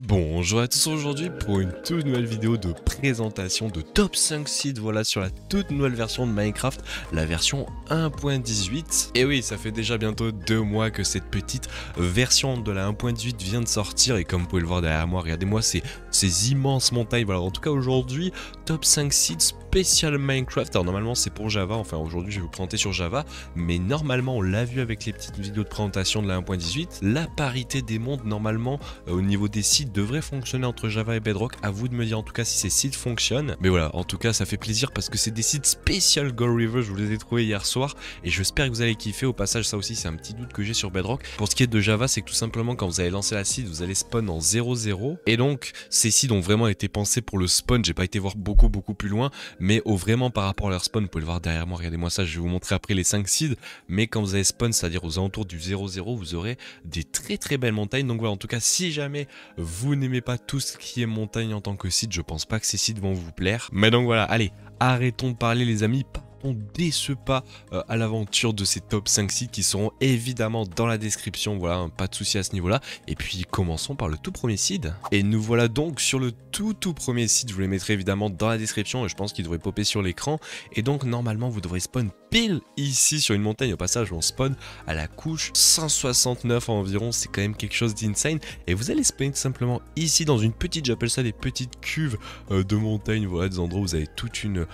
Bonjour à tous aujourd'hui pour une toute nouvelle vidéo de présentation de top 5 sites, voilà, sur la toute nouvelle version de Minecraft, la version 1.18. Et oui, ça fait déjà bientôt 2 mois que cette petite version de la 1.18 vient de sortir et comme vous pouvez le voir derrière moi, regardez-moi ces immenses montagnes. Voilà, en tout cas aujourd'hui, top 5 sites spécial Minecraft. Alors normalement c'est pour Java, enfin aujourd'hui je vais vous présenter sur Java, mais normalement on l'a vu avec les petites vidéos de présentation de la 1.18, la parité des mondes normalement au niveau des sites devrait fonctionner entre Java et Bedrock. À vous de me dire en tout cas si ces sites fonctionnent. Mais voilà, en tout cas ça fait plaisir parce que c'est des sites spécial Gold River, je vous les ai trouvés hier soir et j'espère que vous allez kiffer. Au passage, ça aussi c'est un petit doute que j'ai sur Bedrock. Pour ce qui est de Java, c'est que tout simplement quand vous allez lancer la seed, vous allez spawn en 0-0 et donc ces seeds ont vraiment été pensés pour le spawn. J'ai pas été voir beaucoup plus loin, mais vraiment par rapport à leur spawn, vous pouvez le voir derrière moi, regardez-moi ça, je vais vous montrer après les 5 seeds, mais quand vous allez spawn, c'est-à-dire aux alentours du 0-0, vous aurez des très belles montagnes. Donc voilà, en tout cas si jamais vous n'aimez pas tout ce qui est montagne en tant que seed, je pense pas que ces seeds vont vous plaire. Mais donc voilà, allez, arrêtons de parler les amis, partons dès ce pas à l'aventure de ces top 5 sites qui seront évidemment dans la description, voilà, hein, pas de souci à ce niveau là. Et puis commençons par le tout premier seed. Et nous voilà donc sur le tout premier site, je vous les mettrai évidemment dans la description et je pense qu'il devrait popper sur l'écran. Et donc normalement vous devrez spawn pile ici sur une montagne. Au passage on spawn à la couche 169 environ, c'est quand même quelque chose d'insane. Et vous allez spawn simplement ici dans une petite, j'appelle ça des petites cuves de montagne, voilà, des endroits où vous avez toute une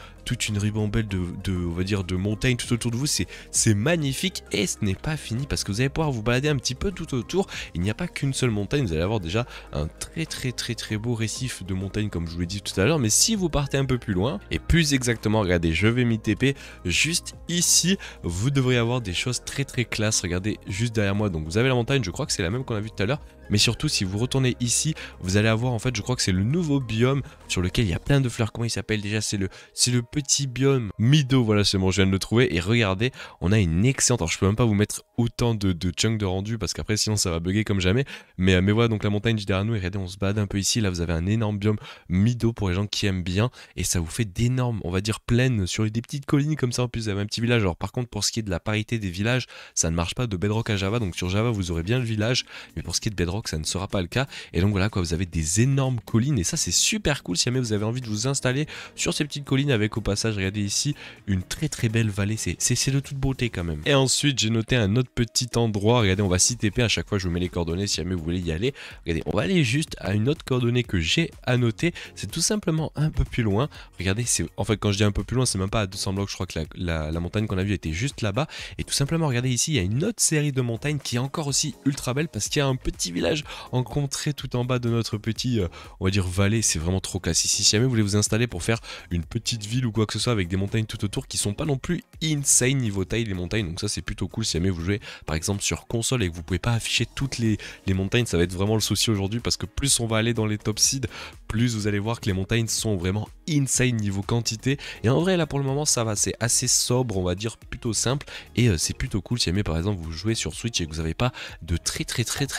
ribambelle on va dire de montagnes tout autour de vous. C'est magnifique et ce n'est pas fini parce que vous allez pouvoir vous balader un petit peu tout autour. Il n'y a pas qu'une seule montagne, vous allez avoir déjà un très beau récif de montagnes comme je vous l'ai dit tout à l'heure. Mais si vous partez un peu plus loin et plus exactement, regardez, je vais m'y TP juste ici, vous devrez avoir des choses très classe. Regardez juste derrière moi, donc vous avez la montagne, je crois que c'est la même qu'on a vu tout à l'heure. Mais surtout si vous retournez ici, vous allez avoir en fait, je crois que c'est le nouveau biome sur lequel il y a plein de fleurs. Comment il s'appelle déjà? C'est le petit biome Mido, voilà, c'est bon, je viens de le trouver. Et regardez, on a une excellente, alors je peux même pas vous mettre autant de chunks de rendu parce qu'après sinon ça va bugger comme jamais. Mais voilà, donc la montagne derrière nous et regardez, on se balade un peu ici. Là vous avez un énorme biome Mido pour les gens qui aiment bien et ça vous fait d'énormes, on va dire, plaines sur des petites collines comme ça. En plus vous avez un petit village. Alors par contre pour ce qui est de la parité des villages, ça ne marche pas de Bedrock à Java. Donc sur Java vous aurez bien le village, mais pour ce qui est de Bedrock ça ne sera pas le cas. Et donc voilà quoi, vous avez des énormes collines et ça c'est super cool si jamais vous avez envie de vous installer sur ces petites collines avec au passage, regardez ici, une très belle vallée. C'est de toute beauté quand même. Et ensuite j'ai noté un autre petit endroit, regardez, on va s'y TP, à chaque fois je vous mets les coordonnées si jamais vous voulez y aller. Regardez, on va aller juste à une autre coordonnée que j'ai à noter, c'est tout simplement un peu plus loin. Regardez, c'est en fait quand je dis un peu plus loin, c'est même pas à 200 blocs, je crois que la montagne qu'on a vue était juste là-bas. Et tout simplement regardez ici, il y a une autre série de montagnes qui est encore aussi ultra belle parce qu'il y a un petit village en contrée tout en bas de notre petit, on va dire, vallée. C'est vraiment trop classe ici. Si jamais vous voulez vous installer pour faire une petite ville ou quoi que ce soit avec des montagnes tout autour qui sont pas non plus insane niveau taille les montagnes, donc ça c'est plutôt cool. Si jamais vous jouez par exemple sur console et que vous pouvez pas afficher toutes les montagnes, ça va être vraiment le souci aujourd'hui parce que plus on va aller dans les top seeds, plus vous allez voir que les montagnes sont vraiment insane niveau quantité. Et en vrai là pour le moment ça va, c'est assez sobre, on va dire, plutôt simple et c'est plutôt cool si jamais par exemple vous jouez sur Switch et que vous n'avez pas de très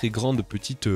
grandes petites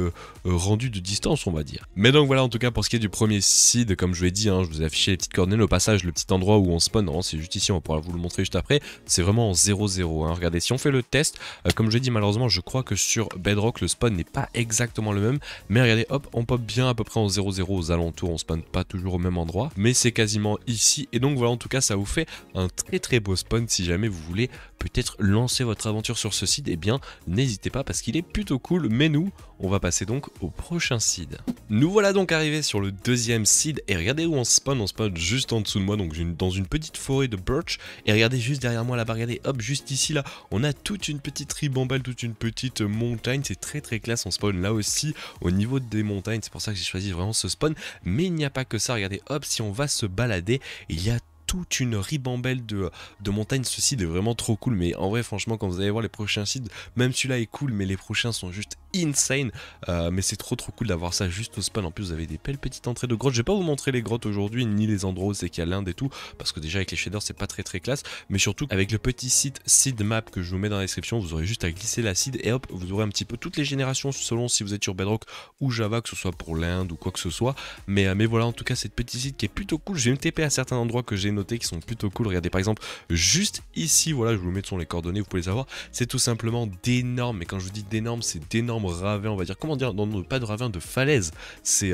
rendues de distance, on va dire. Mais donc voilà, en tout cas pour ce qui est du premier seed, comme je vous l'ai dit, hein, je vous ai affiché les petites coordonnées. Au passage, le petit endroit où on spawn, c'est juste ici, on va pouvoir vous le montrer juste après, c'est vraiment en 0-0, hein. Regardez, si on fait le test, comme je l'ai dit, malheureusement je crois que sur Bedrock le spawn n'est pas exactement le même, mais regardez, hop, on pop bien à peu près en 0-0 aux alentours, on spawn pas toujours au même endroit, mais c'est quasiment ici. Et donc voilà, en tout cas ça vous fait un très beau spawn. Si jamais vous voulez peut-être lancer votre aventure sur ce site, et bien n'hésitez pas parce qu'il est plutôt cool. Mais nous on va passer donc au prochain seed. Nous voilà donc arrivés sur le deuxième seed et regardez où on spawn juste en dessous de moi, donc dans une petite forêt de birch. Et regardez juste derrière moi là-bas, regardez, hop, juste ici là, on a toute une petite ribambelle, toute une petite montagne. C'est très classe, on spawn là aussi au niveau des montagnes, c'est pour ça que j'ai choisi vraiment ce spawn. Mais il n'y a pas que ça, regardez, hop, si on va se balader, il y a toute une ribambelle de montagnes. Ce seed est vraiment trop cool, mais en vrai franchement quand vous allez voir les prochains seeds, même celui-là est cool mais les prochains sont juste insane. Mais c'est trop cool d'avoir ça juste au spawn. En plus vous avez des belles petites entrées de grottes. Je vais pas vous montrer les grottes aujourd'hui ni les endroits où c'est qu'il y a l'Inde et tout parce que déjà avec les shaders c'est pas très classe, mais surtout avec le petit site seed map que je vous mets dans la description, vous aurez juste à glisser la seed et hop vous aurez un petit peu toutes les générations selon si vous êtes sur Bedrock ou Java, que ce soit pour l'Inde ou quoi que ce soit. Mais voilà, en tout cas cette petite site qui est plutôt cool. Je vais me TP à certains endroits que j'ai notés qui sont plutôt cool. Regardez par exemple juste ici, voilà, je vous mets sur les coordonnées, vous pouvez les avoir. C'est tout simplement d'énormes, et quand je vous dis d'énormes, c'est d'énormes énorme ravin, on va dire, comment dire, non, pas de ravin, de falaise. C'est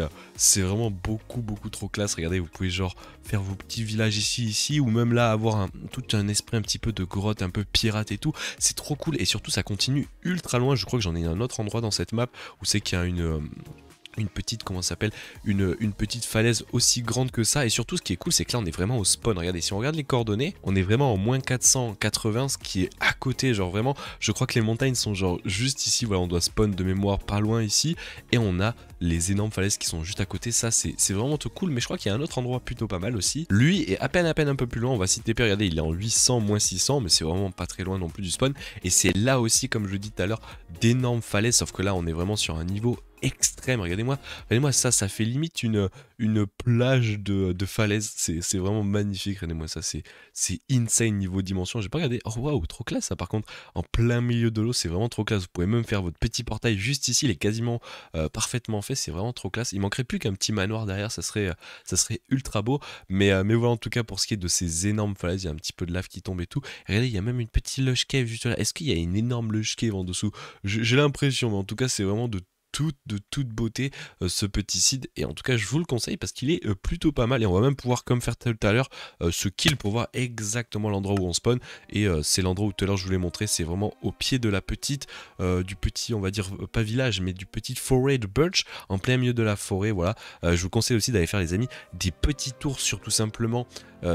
vraiment beaucoup trop classe. Regardez, vous pouvez genre faire vos petits villages ici, ou même là avoir tout un esprit un petit peu de grotte, un peu pirate et tout. C'est trop cool, et surtout ça continue ultra loin. Je crois que j'en ai un autre endroit dans cette map où c'est qu'il y a une petite, comment ça s'appelle, une petite falaise aussi grande que ça. Et surtout ce qui est cool, c'est que là on est vraiment au spawn. Regardez, si on regarde les coordonnées, on est vraiment en moins 480, ce qui est à côté, genre vraiment, je crois que les montagnes sont genre juste ici. Voilà, on doit spawn de mémoire pas loin ici, et on a les énormes falaises qui sont juste à côté. Ça c'est vraiment tout cool. Mais je crois qu'il y a un autre endroit plutôt pas mal aussi. Lui est à peine un peu plus loin. On va s'y TP, regardez, il est en 800 moins 600, mais c'est vraiment pas très loin non plus du spawn. Et c'est là aussi, comme je le dis tout à l'heure, d'énormes falaises, sauf que là on est vraiment sur un niveau extrême. Regardez-moi ça fait limite une plage de falaises. C'est vraiment magnifique. Regardez-moi ça, c'est insane niveau dimension. J'ai pas regardé. Oh waouh, trop classe ça. Par contre, en plein milieu de l'eau, c'est vraiment trop classe. Vous pouvez même faire votre petit portail juste ici. Il est quasiment parfaitement fait. C'est vraiment trop classe. Il manquerait plus qu'un petit manoir derrière. Ça serait ultra beau. Mais voilà, en tout cas, pour ce qui est de ces énormes falaises, il y a un petit peu de lave qui tombe et tout. Et regardez, il y a même une petite lush cave juste là. Est-ce qu'il y a une énorme lush cave en dessous? J'ai l'impression, mais en tout cas, c'est vraiment de toute beauté ce petit seed, et en tout cas je vous le conseille parce qu'il est plutôt pas mal. Et on va même pouvoir, comme faire tout à l'heure, ce kill pour voir exactement l'endroit où on spawn. Et c'est l'endroit où tout à l'heure je vous l'ai montré, c'est vraiment au pied de la petite du petit, on va dire pas village, mais du petit forêt de birch, en plein milieu de la forêt. Voilà, je vous conseille aussi d'aller faire, les amis, des petits tours sur tout simplement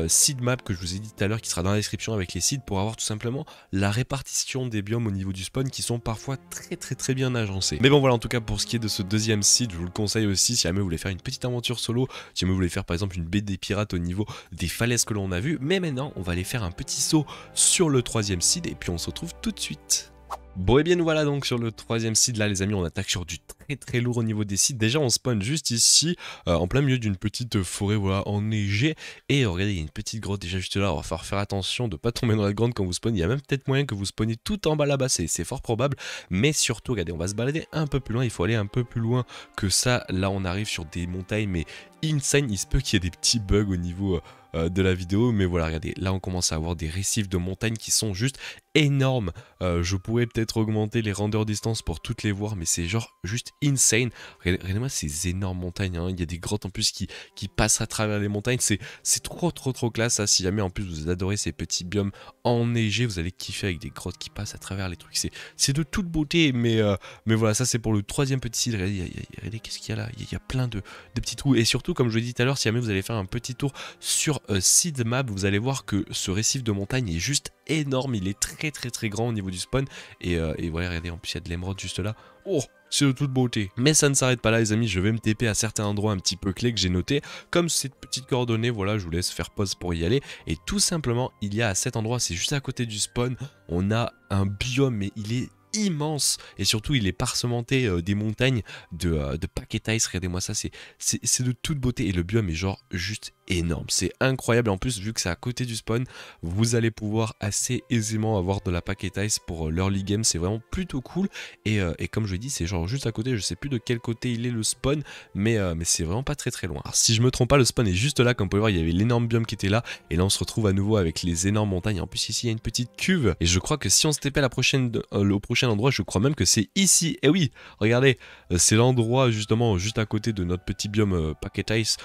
seed map que je vous ai dit tout à l'heure, qui sera dans la description avec les seeds, pour avoir tout simplement la répartition des biomes au niveau du spawn, qui sont parfois très bien agencés. Mais bon voilà, en tout cas pour ce qui est de ce deuxième seed, je vous le conseille aussi si jamais vous voulez faire une petite aventure solo, si jamais vous voulez faire par exemple une baie des pirates au niveau des falaises que l'on a vu. Mais maintenant on va aller faire un petit saut sur le troisième seed, et puis on se retrouve tout de suite. Bon, et bien nous voilà donc sur le troisième seed. Là les amis, on attaque sur du très lourd au niveau des seeds. Déjà on spawn juste ici en plein milieu d'une petite forêt, voilà, enneigée. Et regardez, il y a une petite grotte déjà juste là. On va falloir faire attention de pas tomber dans la grotte quand vous spawnez. Il y a même peut-être moyen que vous spawniez tout en bas là-bas, c'est fort probable. Mais surtout regardez, on va se balader un peu plus loin. Il faut aller un peu plus loin que ça. Là on arrive sur des montagnes mais insane. Il se peut qu'il y ait des petits bugs au niveau de la vidéo, mais voilà, regardez, là on commence à avoir des récifs de montagnes qui sont juste énormes. Je pourrais peut-être augmenter les render distance pour toutes les voir, mais c'est genre juste insane. Regardez-moi ces énormes montagnes, hein. Il y a des grottes en plus qui passent à travers les montagnes. C'est trop classe ça. Si jamais en plus vous adorez ces petits biomes enneigés, vous allez kiffer avec des grottes qui passent à travers les trucs. C'est de toute beauté, mais voilà, ça c'est pour le troisième petit site. Regardez, qu'est-ce qu'il y a là? Il y a plein de petits trous, et surtout comme je l'ai dit tout à l'heure, si jamais vous allez faire un petit tour sur seed map, vous allez voir que ce récif de montagne est juste énorme. Il est très grand au niveau du spawn, et voilà, regardez, en plus il y a de l'émeraude juste là. Oh, c'est de toute beauté. Mais ça ne s'arrête pas là les amis, je vais me TP à certains endroits un petit peu clés que j'ai notés, comme cette petite coordonnée. Voilà, je vous laisse faire pause pour y aller. Et tout simplement, il y a à cet endroit, c'est juste à côté du spawn, on a un biome, mais il est immense, et surtout il est parsementé des montagnes de packet ice. Regardez-moi ça, c'est de toute beauté, et le biome est genre juste énorme, c'est incroyable. Et en plus, vu que c'est à côté du spawn, vous allez pouvoir assez aisément avoir de la packet ice pour l'early game. C'est vraiment plutôt cool, et comme je l'ai dit, c'est genre juste à côté. Je sais plus de quel côté il est le spawn, mais c'est vraiment pas très loin. Alors si je me trompe pas, le spawn est juste là. Comme vous pouvez voir, il y avait l'énorme biome qui était là, et là on se retrouve à nouveau avec les énormes montagnes. En plus ici il y a une petite cuve, et je crois que si on se TP à la prochaine au prochain endroit, je crois même que c'est ici. Et oui, regardez, c'est l'endroit justement juste à côté de notre petit biome packet ice,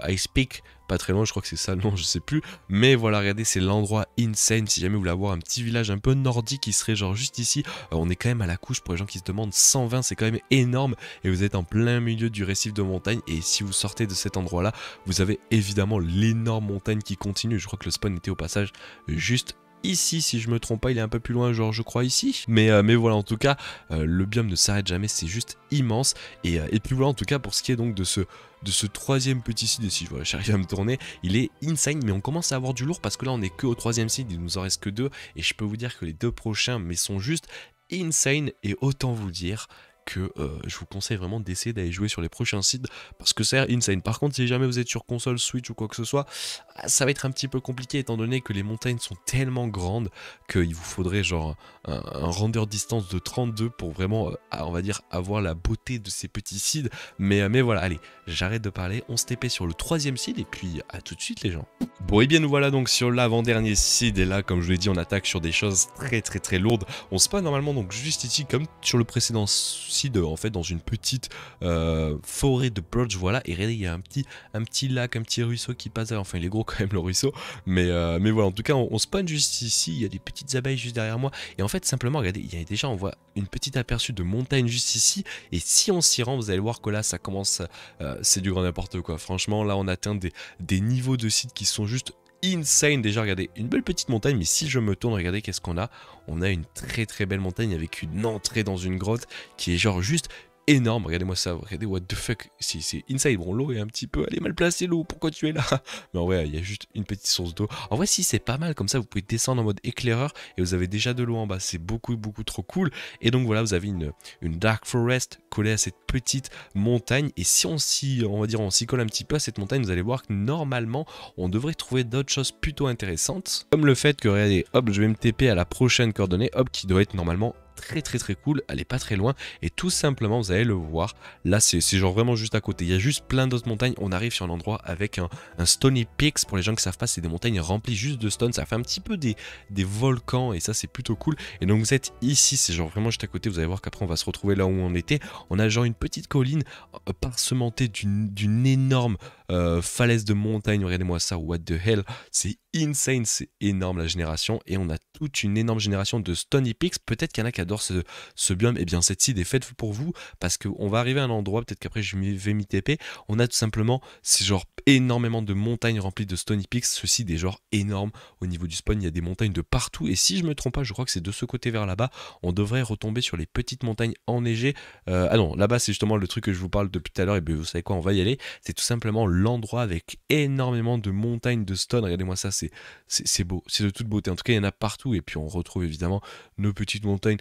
Ice Peak. Pas très loin, je crois que c'est ça, non, je sais plus. Mais voilà, regardez, c'est l'endroit insane. Si jamais vous voulez avoir un petit village un peu nordique qui serait genre juste ici, on est quand même à la couche, pour les gens qui se demandent, 120, c'est quand même énorme. Et vous êtes en plein milieu du récif de montagne. Et si vous sortez de cet endroit-là, vous avez évidemment l'énorme montagne qui continue. Je crois que le spawn était au passage juste ici, si je me trompe pas. Il est un peu plus loin, genre je crois ici, mais voilà, en tout cas le biome ne s'arrête jamais, c'est juste immense. Et puis voilà, en tout cas pour ce qui est donc de ce troisième petit site ici, voilà, j'arrive à me tourner, il est insane. Mais on commence à avoir du lourd parce que là on est que au troisième site, il nous en reste que 2, et je peux vous dire que les 2 prochains mais sont juste insane. Et autant vous dire que je vous conseille vraiment d'essayer d'aller jouer sur les prochains sites, parce que c'est insane. Par contre, si jamais vous êtes sur console, Switch ou quoi que ce soit, ça va être un petit peu compliqué, étant donné que les montagnes sont tellement grandes qu'il vous faudrait genre un render distance de 32 pour vraiment, on va dire, avoir la beauté de ces petits seeds. Mais voilà, allez, j'arrête de parler, on se TP sur le troisième seed, et puis à tout de suite les gens. Bon, et bien nous voilà donc sur l'avant-dernier seed, et là, comme je vous l'ai dit, on attaque sur des choses très lourdes. On spawn normalement donc juste ici, comme sur le précédent seed en fait dans une petite forêt de birch, voilà, et regardez, il y a un petit lac, un petit ruisseau qui passe, enfin il est gros quand même le ruisseau, mais voilà, en tout cas on spawn juste ici, il y a des petites abeilles juste derrière moi, et en fait simplement regardez, il y a déjà, on voit une petite aperçu de montagne juste ici, et si on s'y rend, vous allez voir que là ça commence, c'est du grand n'importe quoi, franchement là on atteint des niveaux de sites qui sont juste insane. Déjà regardez, une belle petite montagne, mais si je me tourne, regardez qu'est-ce qu'on a. On a une très belle montagne avec une entrée dans une grotte qui est genre juste énorme. Regardez-moi ça, regardez, what the fuck, c'est inside. Bon, l'eau est un petit peu, elle est mal placée, l'eau, pourquoi tu es là? Mais en vrai, il y a juste une petite source d'eau. En vrai, si, c'est pas mal, comme ça vous pouvez descendre en mode éclaireur et vous avez déjà de l'eau en bas, c'est beaucoup trop cool. Et donc voilà, vous avez une dark forest collée à cette petite montagne, et si on s'y colle un petit peu à cette montagne, vous allez voir que normalement on devrait trouver d'autres choses plutôt intéressantes, comme le fait que regardez, hop, je vais me TP à la prochaine coordonnée, hop, qui doit être normalement très cool, elle est pas très loin, et tout simplement vous allez le voir, là c'est genre vraiment juste à côté, il y a juste plein d'autres montagnes, on arrive sur un endroit avec un Stony Peaks, pour les gens qui savent pas, c'est des montagnes remplies juste de stone, ça fait un petit peu des volcans, et ça c'est plutôt cool. Et donc vous êtes ici, c'est genre vraiment juste à côté, vous allez voir qu'après on va se retrouver là où on était, on a genre une petite colline parsementée d'une énorme falaise de montagne, regardez-moi ça, what the hell, c'est insane, c'est énorme la génération, et on a toute une énorme génération de Stony Peaks. Peut-être qu'il y en a qui adorent ce biome, et bien cette seed est faite pour vous, parce qu'on va arriver à un endroit, peut-être qu'après je vais m'y TP, on a tout simplement, c'est genre énormément de montagnes remplies de Stony Peaks, ceci est genre énorme au niveau du spawn, il y a des montagnes de partout, et si je me trompe pas, je crois que c'est de ce côté vers là-bas, on devrait retomber sur les petites montagnes enneigées, ah non, là-bas c'est justement le truc que je vous parle depuis tout à l'heure, et bien vous savez quoi, on va y aller, c'est tout simplement l'endroit avec énormément de montagnes de stone, regardez-moi ça, c'est beau, c'est de toute beauté, en tout cas il y en a partout, et puis on retrouve évidemment nos petites montagnes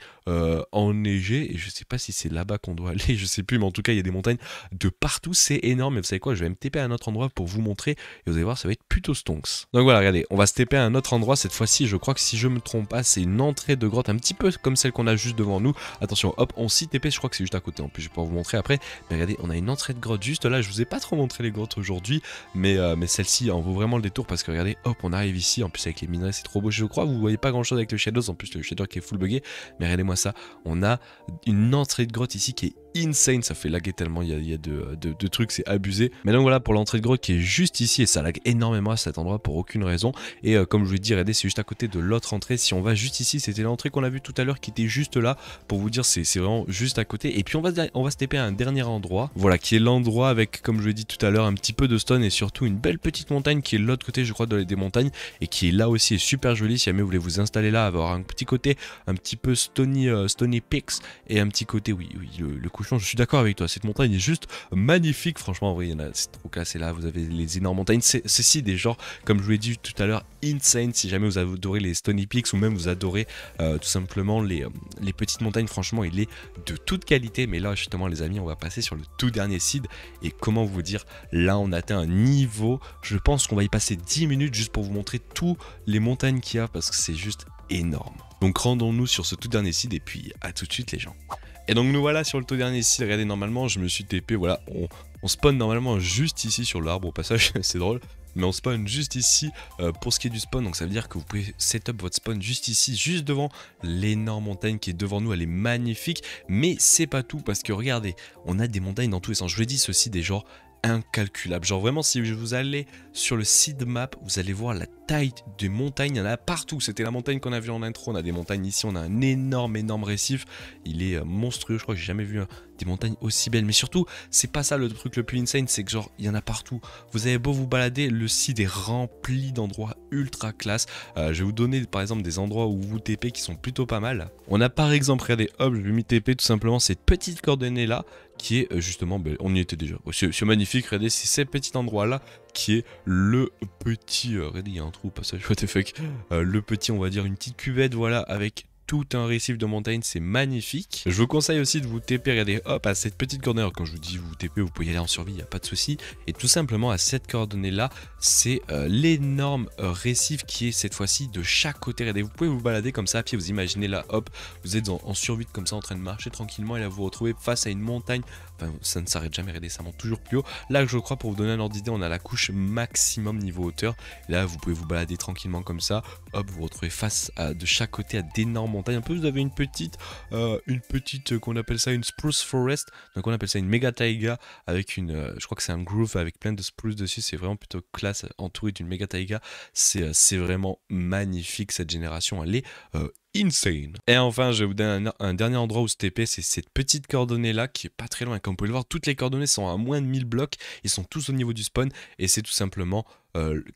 enneigées, et je sais pas si c'est là-bas qu'on doit aller, je sais plus, mais en tout cas il y a des montagnes de partout, c'est énorme, et vous savez quoi, je vais me TP à un autre endroit pour vous montrer, et vous allez voir, ça va être plutôt stonks. Donc voilà, regardez, on va se TP à un autre endroit, cette fois-ci, je crois que si je me trompe pas, c'est une entrée de grotte, un petit peu comme celle qu'on a juste devant nous, attention, hop, on s'y TP, je crois que c'est juste à côté, en plus je vais pouvoir vous montrer après, mais regardez, on a une entrée de grotte juste là, je vous ai pas trop montré les grottes aujourd'hui, mais celle-ci en vaut vraiment le détour, parce que regardez, hop, on arrive ici, en plus avec les minerais, c'est trop beau, je crois, vous voyez pas grand chose avec le Shadows, en plus le Shadow qui est full buggé, mais regardez-moi ça, on a une entrée de grotte ici qui est insane, ça fait laguer tellement il y a de trucs, c'est abusé. Mais donc voilà pour l'entrée de grotte qui est juste ici, et ça lag énormément à cet endroit pour aucune raison, et comme je vous l'ai dit, regardez, c'est juste à côté de l'autre entrée, si on va juste ici, c'était l'entrée qu'on a vue tout à l'heure qui était juste là, pour vous dire c'est vraiment juste à côté, et puis on va se taper à un dernier endroit, voilà, qui est l'endroit avec, comme je l'ai dit tout à l'heure, un petit peu de stone, et surtout une belle petite montagne qui est de l'autre côté, je crois, des montagnes, et qui est là aussi, est super jolie, si jamais vous voulez vous installer là, avoir un petit côté un petit peu Stony Peaks, et un petit côté, oui, le couchon, je suis d'accord avec toi, cette montagne est juste magnifique, franchement, oui, c'est trop classé là, vous avez les énormes montagnes, ceci des genres, comme je vous l'ai dit tout à l'heure, insane, si jamais vous adorez les Stony Peaks, ou même vous adorez tout simplement les petites montagnes, franchement, il est de toute qualité, mais là, justement, les amis, on va passer sur le tout dernier seed, et comment vous dire, là, on atteint un niveau, je pense qu'on va y passer 10 minutes juste pour vous montrer tous les montagnes qu'il y a, parce que c'est juste énorme. Donc rendons-nous sur ce tout dernier seed, et puis à tout de suite les gens. Et donc nous voilà sur le tout dernier seed, regardez, normalement je me suis TP, voilà, on spawn normalement juste ici sur l'arbre au passage, c'est drôle, mais on spawn juste ici pour ce qui est du spawn, donc ça veut dire que vous pouvez setup votre spawn juste ici, juste devant l'énorme montagne qui est devant nous, elle est magnifique, mais c'est pas tout, parce que regardez, on a des montagnes dans tous les sens, je vous l'ai dit, ceci des genres incalculable, genre vraiment si vous allez sur le seed map, vous allez voir la taille des montagnes, il y en a partout, c'était la montagne qu'on a vu en intro, on a des montagnes ici, on a un énorme récif, il est monstrueux, je crois que j'ai jamais vu des montagnes aussi belles, mais surtout c'est pas ça le truc le plus insane, c'est que genre il y en a partout, vous avez beau vous balader, le seed est rempli d'endroits ultra classe, je vais vous donner par exemple des endroits où vous TP qui sont plutôt pas mal, on a par exemple, regardez, hop, je vais m'y TP tout simplement cette petite coordonnée là, qui est justement, ben, on y était déjà, c'est magnifique, regardez, c'est ces petits endroits là qui est le petit, regardez, il y a un trou au passage, what the fuck, le petit, on va dire une petite cuvette, voilà, avec tout un récif de montagne, c'est magnifique. Je vous conseille aussi de vous TP, regardez, hop, à cette petite coordonnée. Quand je vous dis vous TP, vous pouvez y aller en survie, il n'y a pas de souci. Et tout simplement à cette coordonnée là, c'est l'énorme récif qui est cette fois-ci de chaque côté. Regardez, vous pouvez vous balader comme ça à pied, vous imaginez là, hop, vous êtes en survie comme ça en train de marcher tranquillement et là vous vous retrouvez face à une montagne Enfin, ça ne s'arrête jamais, regardez, ça monte toujours plus haut. Là, je crois, pour vous donner un ordre d'idée, on a la couche maximum niveau hauteur. Et là, vous pouvez vous balader tranquillement comme ça. Hop, vous vous retrouvez face de chaque côté à d'énormes montagnes. Un peu, vous avez une petite qu'on appelle ça une spruce forest. Donc, on appelle ça une méga taïga avec je crois que c'est un groove avec plein de spruce dessus. C'est vraiment plutôt classe, entouré d'une méga taïga. C'est vraiment magnifique, cette génération. Elle est insane. Et enfin, je vais vous donner un dernier endroit où se TP, c'est cette petite coordonnée là qui est pas très loin. Comme vous pouvez le voir, toutes les coordonnées sont à moins de 1000 blocs, ils sont tous au niveau du spawn et c'est tout simplement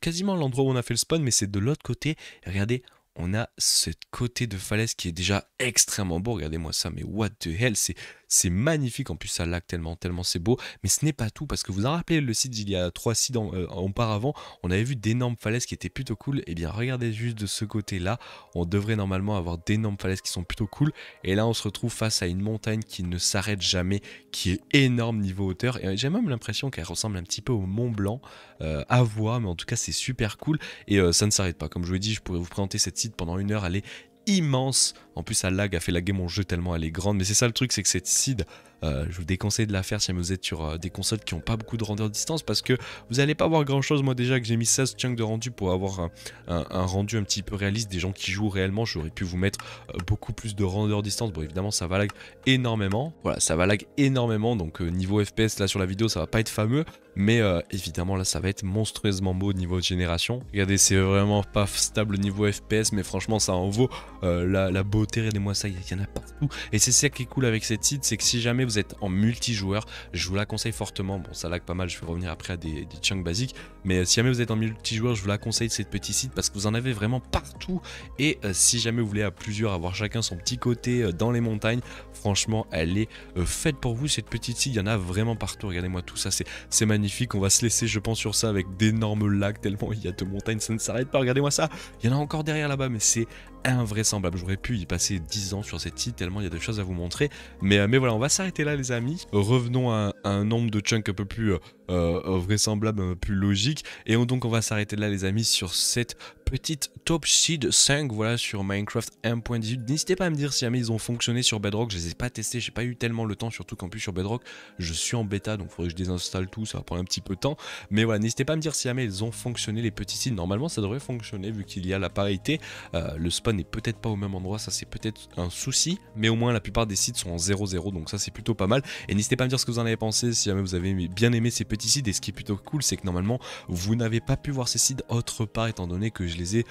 quasiment l'endroit où on a fait le spawn, mais c'est de l'autre côté. Regardez, on a ce côté de falaise qui est déjà extrêmement beau. Regardez-moi ça, mais what the hell, c'est magnifique. En plus, ça lag tellement c'est beau. Mais ce n'est pas tout, parce que vous en rappelez le site il y a 3 sites auparavant, on avait vu d'énormes falaises qui étaient plutôt cool. Et bien, regardez juste de ce côté-là, on devrait normalement avoir d'énormes falaises qui sont plutôt cool. Et là, on se retrouve face à une montagne qui ne s'arrête jamais, qui est énorme niveau hauteur. Et j'ai même l'impression qu'elle ressemble un petit peu au Mont Blanc, à voir, mais en tout cas, c'est super cool. Et ça ne s'arrête pas. Comme je vous l'ai dit, je pourrais vous présenter cette site pendant 1 heure. Elle est immense. En plus, ça lag, a fait laguer mon jeu tellement elle est grande. Mais c'est ça le truc, c'est que cette seed, je vous déconseille de la faire si vous êtes sur des consoles qui n'ont pas beaucoup de rendu distance, parce que vous n'allez pas voir grand chose. Moi déjà que j'ai mis 16 chunks de rendu pour avoir un rendu un petit peu réaliste, des gens qui jouent réellement, j'aurais pu vous mettre beaucoup plus de render distance. Bon, évidemment ça va lag énormément, voilà, ça va lag énormément, donc niveau FPS là sur la vidéo ça va pas être fameux, mais évidemment là ça va être monstrueusement beau niveau de génération. Regardez, c'est vraiment pas stable niveau FPS, mais franchement ça en vaut la beauté. Regardez-moi ça, il y en a partout. Et c'est ça qui est cool avec cette site, c'est que si jamais vous êtes en multijoueur, je vous la conseille fortement. Bon, ça lag pas mal, je vais revenir après à des chunks basiques, mais si jamais vous êtes en multijoueur, je vous la conseille cette petite site parce que vous en avez vraiment partout. Et si jamais vous voulez à plusieurs avoir chacun son petit côté dans les montagnes, franchement elle est faite pour vous cette petite site. Il y en a vraiment partout. Regardez-moi tout ça, c'est magnifique. On va se laisser, je pense, sur ça avec d'énormes lags tellement il y a de montagnes, ça ne s'arrête pas. Regardez-moi ça, il y en a encore derrière là-bas, mais c'est invraisemblable. J'aurais pu y passer 10 ans sur cette site tellement il y a des choses à vous montrer, mais voilà, on va s'arrêter là les amis. Revenons à un nombre de chunks un peu plus vraisemblable, un peu plus logique, et donc on va s'arrêter là les amis sur cette petite top seed 5, voilà, sur Minecraft 1.18. N'hésitez pas à me dire si jamais ils ont fonctionné sur Bedrock. Je les ai pas testés, j'ai pas eu tellement le temps, surtout qu'en plus sur Bedrock je suis en bêta, donc il faudrait que je désinstalle tout, ça va prendre un petit peu de temps, mais voilà, n'hésitez pas à me dire si jamais ils ont fonctionné les petits seeds. Normalement ça devrait fonctionner vu qu'il y a la parité. Le spawn n'est peut-être pas au même endroit, ça c'est peut-être un souci, mais au moins la plupart des sites sont en 0-0, donc ça c'est plutôt pas mal. Et n'hésitez pas à me dire ce que vous en avez pensé, si jamais vous avez bien aimé ces petits sites. Et ce qui est plutôt cool, c'est que normalement vous n'avez pas pu voir ces sites autre part, étant donné que je les ai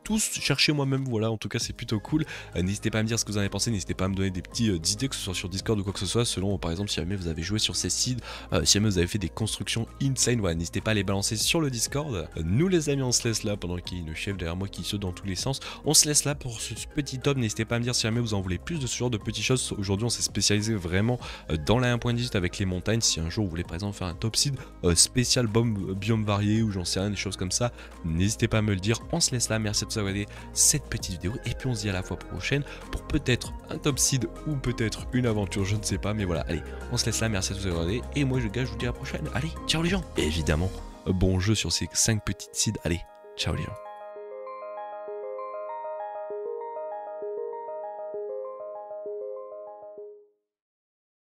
tous cherchés moi-même. Voilà, en tout cas c'est plutôt cool. N'hésitez pas à me dire ce que vous en avez pensé, n'hésitez pas à me donner des petits idées, que ce soit sur Discord ou quoi que ce soit, selon par exemple si jamais vous avez joué sur ces sites, si jamais vous avez fait des constructions insane. Voilà, n'hésitez pas à les balancer sur le Discord. Nous les amis, on se laisse là pendant qu'il y a une chef derrière moi qui saute dans tous les sens. On se laisse là pour ce petit top. N'hésitez pas à me dire si jamais vous en voulez plus de ce genre de petites choses. Aujourd'hui on s'est spécialisé vraiment dans la 1.18 avec les montagnes. Si un jour vous voulez par exemple faire un top seed spécial biome varié ou j'en sais rien, des choses comme ça, n'hésitez pas à me le dire. On se laisse là, merci de vous avoir regardé cette petite vidéo et puis on se dit à la fois prochaine pour peut-être un top seed ou peut-être une aventure, je ne sais pas, mais voilà, allez, on se laisse là, merci de vous avoir regardé et moi je vous dis à la prochaine. Allez, ciao les gens. Et évidemment, bon jeu sur ces 5 petites seeds, allez, ciao les gens.